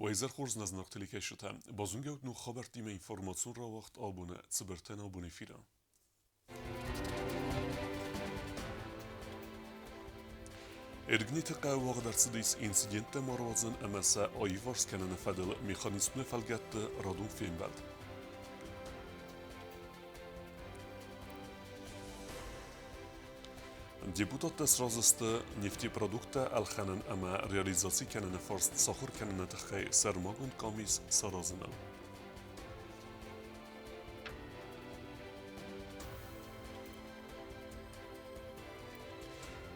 وإذا خورز نزنق تلكيشتا بازونجا نو خبر تيم إنفورماسيون را وقت آبونه تبرتن آبونه فيرا إرجنيتقا وغدر صديس إنسيدنت مروزن أمسا أيفارس كان نفدل ميخانيزم فلقات رادون فينبالد Депутат сразысты нефтепродукта алханан ама реализации канана форст сахур канана тахай сармагун камис саразынал.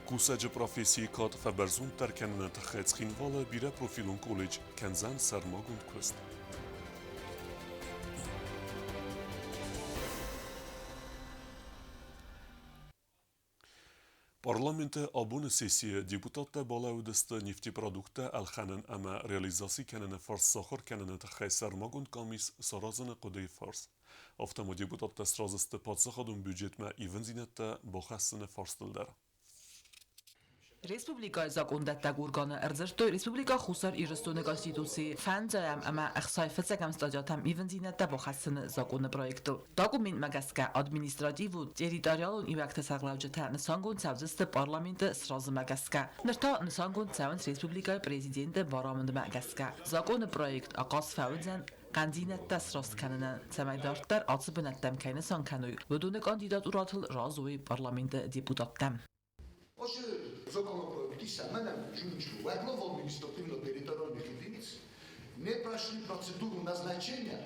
Кусаджи профессии кад фаберзун тар канана тахай цхинвала бира профилун колледж канзан сармагун куст. Парламенте абуны сессия депутатта балаудысты нефтепродукта алханан ама реализации канана фарс сахар канана тахай сармагун камис саразына кудей фарс. Автомо депутатта сразысты падсахадун бюджетма ивензинетта бахасына фарстылдар. Respublika zakondetta gurgana erzertő Respublika Huszar írasztóna konstitúció fánzajám ama exaj fecegem stadjatam ivenzinette bohasszene zakona projektu. Dokument megeszke administratívu teritorialun ivekte szaglavjata nasangon szavziste parlamente srazı megeszke. Nırta nasangon szavans Respublika prezidente baramında megeszke. Zakona projekt aqas favzen قنزینت راست کنن سمایدارتر آتش بنتم کنه سان کنوی بدون کاندیدات وراتل رازوی پارلمانت دیپوتاتم. После законопроекта самым жюричу главного административно-территориальных единиц не прошли процедуру назначения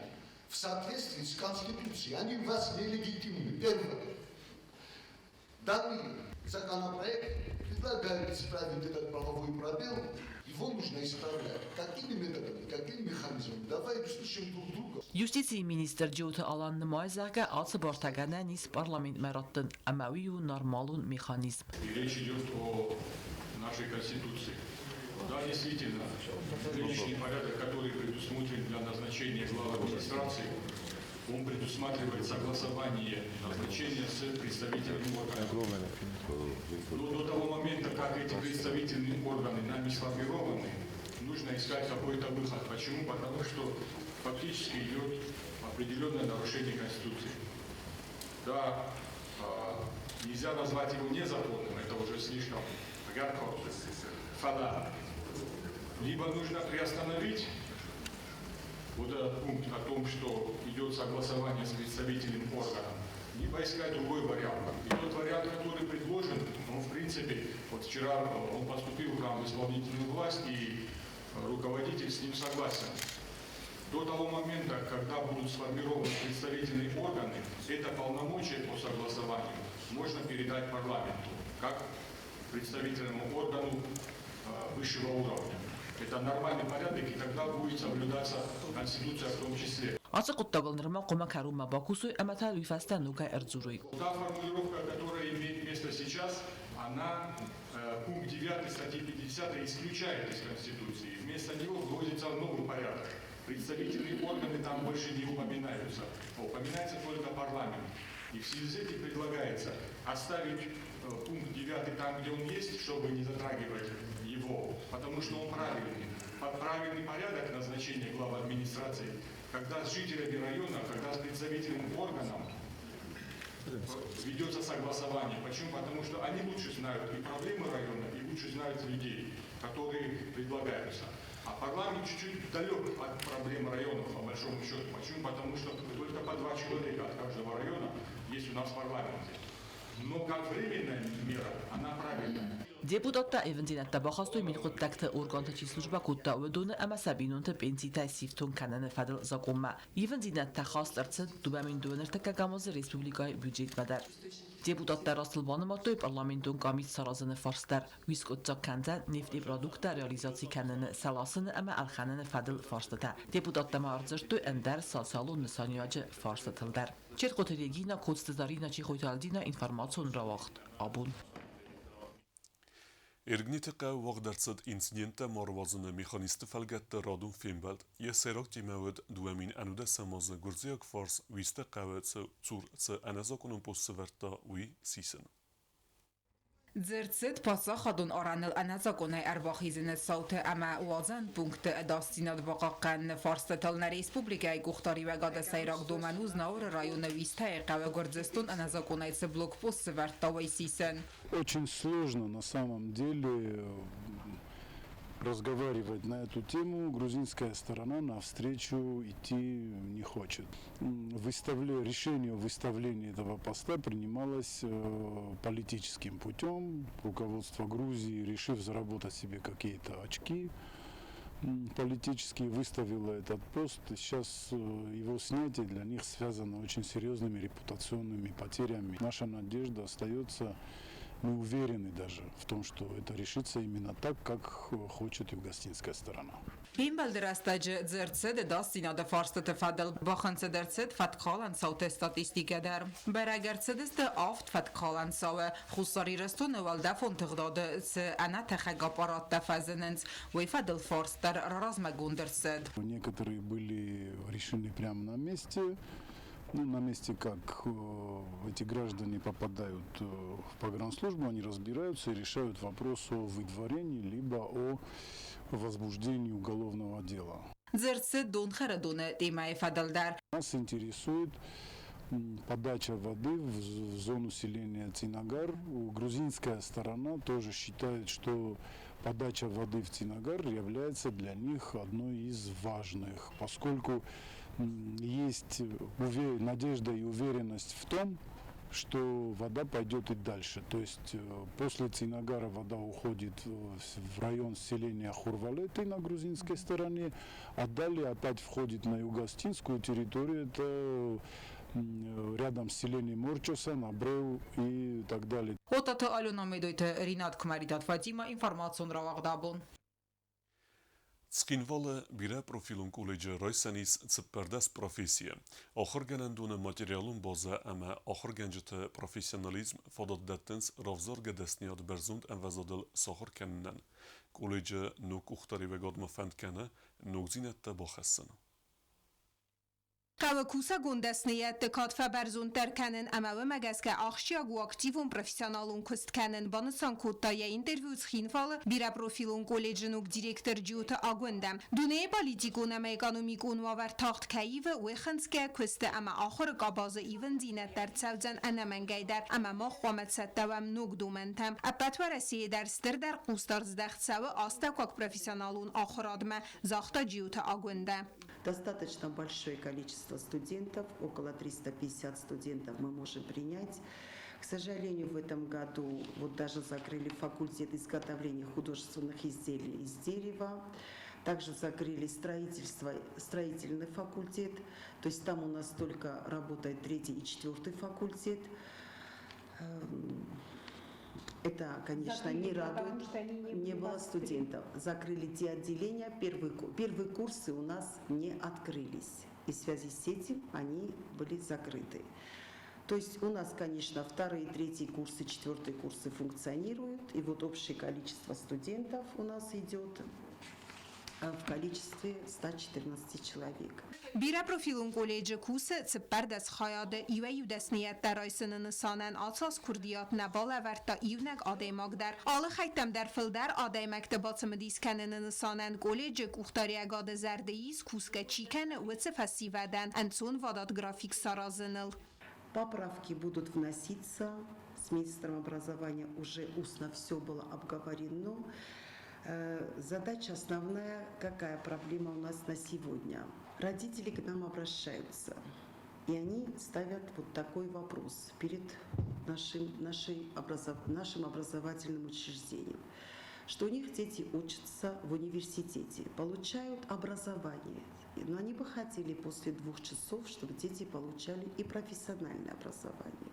в соответствии с Конституцией. Они у вас нелегитимны. Первое. Данный законопроект предлагает исправить этот правовой пробел. Его нужно исправлять. Какими методами, какими механизмами? Давай услышим друг друга. Юстиция министр Джоута Алан Нмайзага алцы бортагана низ парламент мэраттын амавию нормалун механизм. И речь идет о нашей Конституции. Да, действительно, нынешний порядок, который предусмотрен для назначения главы администрации, он предусматривает согласование назначения с представительными органами. Но до того момента, как эти представительные органы нами сформированы, нужно искать какой-то выход. Почему? Потому что фактически идет определенное нарушение Конституции. Да, нельзя назвать его незаконным, это уже слишком ярко, фанатно. Либо нужно приостановить вот этот пункт о том, что идет согласование с представительным органом, либо искать другой вариант. И тот вариант, который предложен, он в принципе, вот вчера он поступил к нам в исполнительную власть, и руководитель с ним согласен. До того момента, когда будут сформированы представительные органы, это полномочия по согласованию можно передать парламенту, как представительному органу высшего уровня. Это нормальный порядок, и тогда будет соблюдаться Конституция в том числе. Ацык уттагылнырма кома карума бакусу амата люйфаста нука эрдзуруй. Та формулировка, которая имеет место сейчас, она пункт 9 статьи 50 исключает из Конституции. Вместо него вводится новый порядок. Представительные органы там больше не упоминаются. Упоминается только парламент. И в связи с этим предлагается оставить пункт 9 там, где он есть, чтобы не затрагивать его, потому что он правильный. Правильный порядок назначения главы администрации, когда с жителями района, когда с представительным органом ведется согласование. Почему? Потому что они лучше знают и проблемы района, и лучше знают людей, которые предлагаются. А парламент чуть-чуть далек от проблем районов, по большому счету. Почему? Потому что только по 2 человека от каждого района есть у нас в парламенте. Но как временная мера, она правильная. Депутатта evenzинetta бахастуй милхуттакта органтачи служба кутта удуна ама сабинунта пенсита сифтун канана фадл закумма. Evenzинetta хастарцын дубамин дуэнертака гамоз республикай бюджет мадар. Депутаттар асылбаныматтой парламентун камит саразыны фарстар. Вискотцак канзан нефти продукта реализации кананы саласыны ама алхананы фадл фарстата. Депутаттама арзырту эндер салсалу нысанияжы фарстатылдар. Черкотерегина кодстызарина чихойталдина информацион равахт. Абун. Эргнитика вагдерцад инцидента марвазына механисты фалгатта радун фембалд, есерок тимавд дуамин ануда самазы гурзияк фарс висте қават цур ц аназакунун постсеверта уи сисен. Ձերցետ պասախադուն արանել անազակոնայ արվախիզինը սաութը ամա ուազան պունկտը դաստինատ բաղական ֆարստատալնա Республիկայի գուխտարի վագադը սայրակ դոմանուզ նաուրը ռայոնը վիստա եղավը գործեստուն անազակոնայցը բլոկպոст սվարտավայ սիսեն. Очень сложно на самом деле разговаривать на эту тему. Грузинская сторона навстречу идти не хочет. Решение о выставлении этого поста принималось политическим путем. Руководство Грузии, решив заработать себе какие-то очки политически, выставило этот пост. Сейчас его снятие для них связано очень серьезными репутационными потерями. Наша надежда остается. Мы уверены даже в том, что это решится именно так, как хочет югостинская сторона. Бимбалдерастаджи дзерцед дастинада фарстата фадал баханца дерцед фаткалан сауте статистикадар. Берагерцедест афт фаткалан сауе хусари рестон валда фонтгдады с анатахаг аппарат тафазененц вейфадал фарстар размагундерцед. Некоторые были решены прямо на месте. Ну, на месте, как эти граждане попадают в погранслужбу, они разбираются и решают вопрос о выдворении, либо о возбуждении уголовного дела. Нас интересует подача воды в зону селения Цинагар. Грузинская сторона тоже считает, что подача воды в Цинагар является для них одной из важных, поскольку есть надежда и уверенность в том, что вода пойдет и дальше. То есть после Цинагара вода уходит в район селения Хурвалеты на грузинской стороне, а далее опять входит на югостинскую территорию, это рядом с селением Морчоса, Набрeu и так далее. Отато Алена Медойте Ринат Кмаритат Фатима информацион равагдабон. Skinvalle bire profilun koleji Roysanis цеппердес профессия. Охоргенендуне материалун база ама охоргенжите профессионализм фададдеттенс равзорге десният берзунд envezadel сахар кеннен. Koleji nuk uhtari vegadma fendkene nuk zinette baxessen. Կավակուսա գունդեսնիետ տկատվա բերզուն տերքանեն ամավը մագասկա աղշիագ ու ակտիվուն պրոֆեսիոնալուն կստքանեն բանսան կոտտայա ինտերվյուց խինվալը բիրապրոֆիլուն կոլեջնուկ դիրեկտոր ջյութը ագունդամ։ Դունեի պալիտիկուն ամա էկոնոմիկ ունվավար թաղտ կայիվը ու էխնցկա կստը ամա ախորը կաբազը իվն զինət դարձավձան անամանգայդար ամա մող խոմեցատավամ նուկ դումենտամ։ Ապատվարասիի դարստր դար կուստար զդախցավը աստակվակ պրոֆեսիոնալուն ախորադմա զաղտա ջյութը ագունդա։ Достаточно большое количество студентов, около 350 студентов мы можем принять. К сожалению, в этом году вот даже закрыли факультет изготовления художественных изделий из дерева. Также закрыли строительный факультет. То есть там у нас только работает 3-й и 4-й факультет. Это, конечно, не радует. Не было студентов. Закрыли те отделения. Первые курсы у нас не открылись. И в связи с этим они были закрыты. То есть у нас, конечно, 2-й, 3-й курсы, 4-й курсы функционируют. И вот общее количество студентов у нас идет в количестве 114 человек. Բիրապրոֆիլուն կոլեջը կուսը ծպարդաս խայադը իվե յուդեսնիետ դարայսնը նսանեն ացաս կուրդիատ նաբալ ավարտա իվնակ ադեյմակդար ալը խայտամ դար ֆլդար ադեյմակտը բացմդիս կանենը նսանեն կոլեջը կուխտարիագադը զարդեիս կուսկա չիկանը ուծը фасивадан անցուն վադատ գրաֆիկ սարազնել. Поправки будут вноситься. С министром образования уже устно все было обговорено. Задача основная, какая проблема у нас на сегодня. Родители к нам обращаются, и они ставят вот такой вопрос перед нашим образовательным учреждением, что у них дети учатся в университете, получают образование, но они бы хотели после 2 часов, чтобы дети получали и профессиональное образование.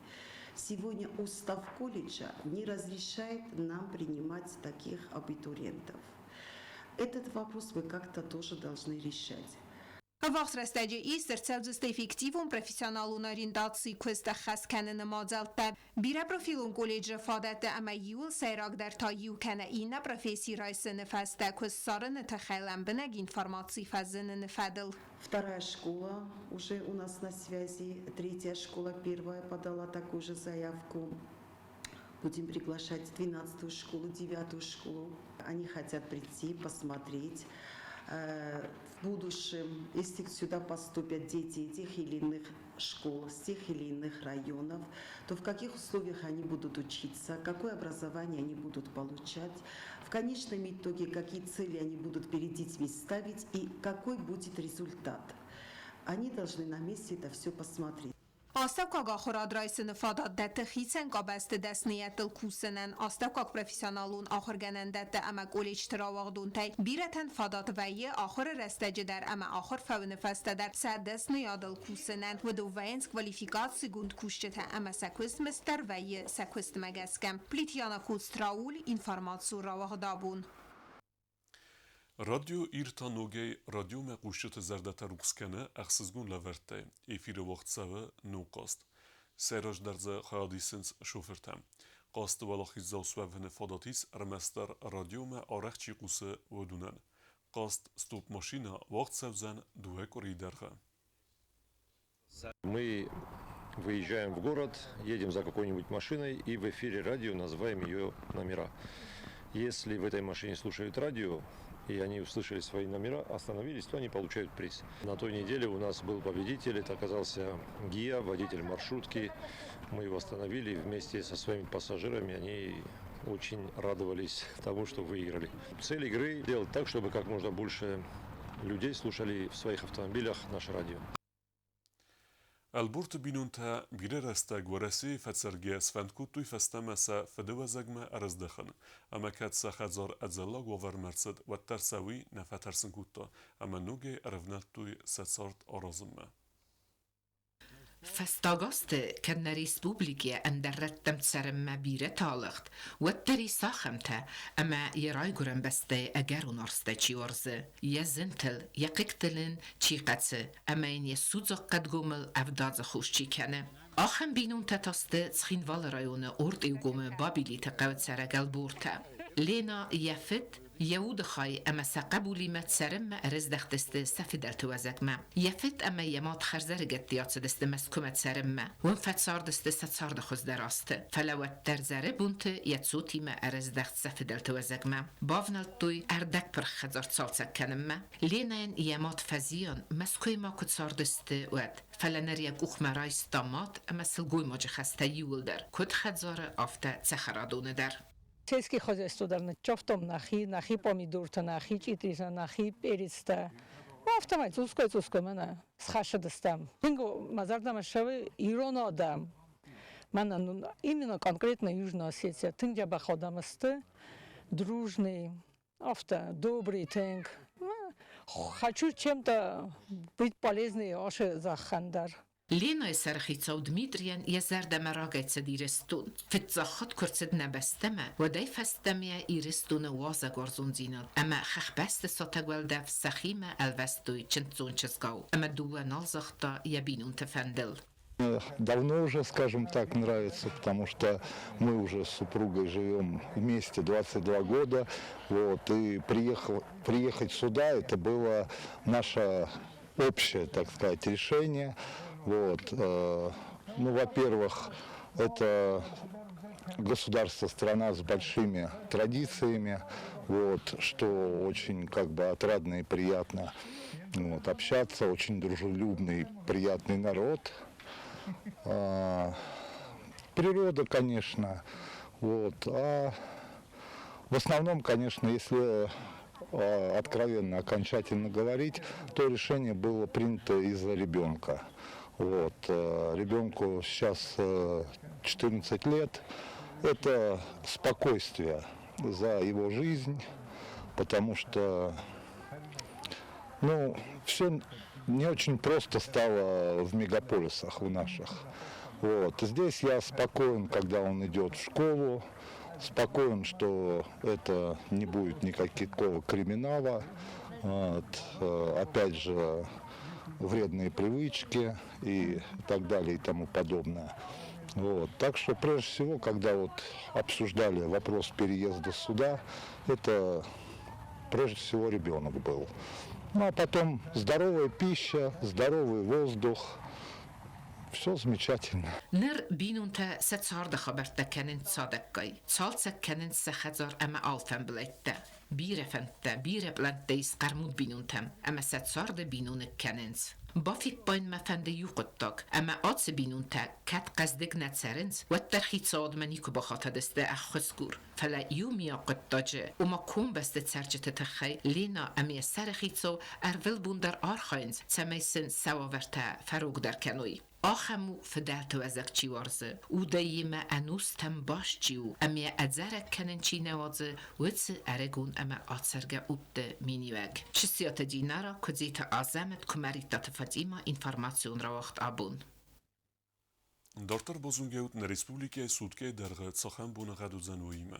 Сегодня устав колледжа не разрешает нам принимать таких абитуриентов. Этот вопрос мы как-то тоже должны решать. Վաղսրաստաջը իստրցավձստ էֆեկտիվուն պրոֆեսիոնալուն օրիենտացի կստը խասքանը նմազալտա բիրապրոֆիլուն կոլեջը ֆադատը ամա յուլ սայրագդար та յուքանը ինա պրոֆեսի ռայսը նվաստա կստարը նթխայլան բնագ ինформации фазыны нефадл. 2-я школа уже у нас на связи, 3-я школа, 1-я подала такую же заявку. Будем приглашать 12-ю школу, 9-ю школу. Они хотят прийти, посмотреть. В будущем, если сюда поступят дети тех или иных школ, с тех или иных районов, то в каких условиях они будут учиться, какое образование они будут получать, в конечном итоге какие цели они будут перед детьми ставить и какой будет результат. Они должны на месте это все посмотреть. Աստակակ ախորադրայսը նվադատ դետը խիցեն կաբաստը դեսնիետլ կուսենեն, աստակակ պրոֆեսիոնալուն ախորգենեն դետը ամա կոլիչ տրավաղդուն թայ, բիրətən ֆադատ վայը ախորը ռեստեջը դար ամա ախոր ֆավնը ֆաստը դար սադեսնի ադլ կուսենեն, վդովայինս կվալիֆիկացի գունդ կուշչը թա ամա սակվիստ մստար վայը սակվիստ մագասկեմ, պլիտյանը խուց տրաուլ ինվարմացու ռավաղդաբուն. رادیو ایرتانوگی رادیو مقوشت زردت روکسکنه اخسزگون لورته ایفیر وقت سوه نو قاست. سراج درز خیادیسنس شوفرتم. قاست ولاخی زاوسوه نفاداتیس رمستر رادیو ما آرخ چی قوسه ودونن. قاست ستوب ماشینا وقت سوزن دوه کوری درخه. Мы выезжаем в город, едем за какой-нибудь машиной и в эфире радио называем ее номера. Если в этой машине слушают радио, и они услышали свои номера, остановились, то они получают приз. На той неделе у нас был победитель, это оказался ГИА, водитель маршрутки. Мы его остановили вместе со своими пассажирами, они очень радовались тому, что выиграли. Цель игры – сделать так, чтобы как можно больше людей слушали в своих автомобилях наше радио. البورت بینونتا بیره رستگ و رسی فتسرگی اسفندکوت توی فستمسا فدوزگمه ارزدخن. اما کت سخزار ادزلاگ و ورمرسد و ترسوی نفترسنکوتا. اما نوگه ارفنت توی ستسارت آرازمه. فاستاغاست كان ريسبوبليكيا اندرتم تسرم بيرة طالخت والتري ساخمتا اما يراي قرن بستي اگرو نارستا چيورزه يزنتل يقيقتلن چيقاتسه اما ين يسوزا قد قومل افداز خوش چي كانه آخم بينون تتاست تسخين والرايون ارد ايوغوم بابيلي تقاوت سرقل بورتا لينا يفت يود خاي اما سقبولي ما تسرم ارز دختست سفدل توزك ما يفت اما يمات خرزر قطيات دست مسكومت سرم ونفت صار دست ستسار دخوز دراست فلوت درزره بونت يتسوتي ما ارز دخت سفدل توزك ما بافنل توي اردك پر خزار صالسك كنم ما لينين يمات فزيان مسكوي ما كت صار دست ود فلنريك اخ مراي ستامات اما سلگوي ماج خسته يولدر كت خزار افتا تخرادون در Český хозяйстводарны чофтом нахи помидорта нахи читриза нахи периста. Автомат цускай мана схашадастам. Тинго мазардам шавы иронодам. Мана именно конкретно Южная Осетия. Тинга баходамасты дружный, добрый тинг. Хочу чем-то быть полезной оше захандар. لينا سرخيتو دميتريان يزرد مراغيت سديرستون فتزاخت كرسد نبستما وداي فستميا إيرستون وازا غرزون زينال أما خخ بست ساتاقوال داف سخيمة الوستوي چنتزون چزگاو أما دوه نالزاختا يبينون تفندل. Давно уже, скажем так, нравится, потому что мы уже с супругой живем вместе 22 года, вот, и приехать сюда, это было наше общее, так сказать, решение. Вот. Ну, во-первых, это государство, страна с большими традициями, вот, что очень как бы отрадно и приятно вот, общаться, очень дружелюбный, приятный народ. Природа, конечно, вот, а в основном, конечно, если откровенно, окончательно говорить, то решение было принято из-за ребенка. Вот. Ребенку сейчас 14 лет. Это спокойствие за его жизнь, потому что все не очень просто стало в мегаполисах в наших. Вот. Здесь я спокоен, когда он идет в школу, спокоен, что это не будет никакого криминала, вот. Опять же, вредные привычки и так далее и тому подобное. Вот. Так что прежде всего, когда вот обсуждали вопрос переезда сюда, это прежде всего ребенок был. Ну а потом здоровая пища, здоровый воздух, Все замечательно. نر بینون تا ست سارد خبرت کنن صادقی سالت کنن سخزار اما آلفن بلیت بیره فنت بیره بلند دیس قرمود بینون تم اما ست سارد بینون کننز بافیک باین مفنده یو قطاق اما آتس بینون تا کت قصدق نتسرنز و ترخیت ساد منی که بخاطر دسته اخسکور فلا یو میا قطاجه و ما کون بسته ترجت تخی لینا امی سر خیتسو ارول بوندر آرخاینز تمیسن سواورتا فروگ در کنوی آخمو فدالت وزک چی ورزه او دایم انوس تم باش چیو امی ادزارک کنن چی نوازه ویتس ارگون اما آتسرگه اوت مینیوگ چسیات دینارا کدیت آزمت کمریت فاطیما اینفورماسیون را وقت آبون Дартар бозунгеут на республике судке дәргә цахан буныга дузануиме.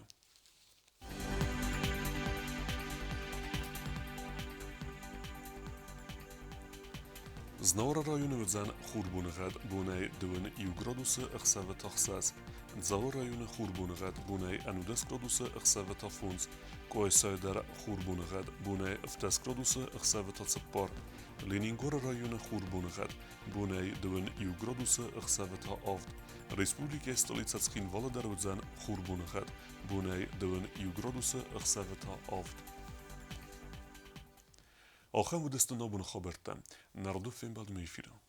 Знаура районы үзән хурбуныгад бунай дөвен 2 градусы ықсавы тахсаз. Завор районы хурбуныгад бунай 10 градусы ықсавы тафунз. Койсайдар хурбуныгад бунай 10 градусы ықсавы тацыппар. Ленингор районы хурбуныгад бунай дөвен 2 градусы ықсавы таавд. Республика столица Цхинвала үзән хурбуныгад бунай дөвен 2 градусы ықсавы таавд. آخر مدست نابون خبرتم نردو فیم بعد میفیرم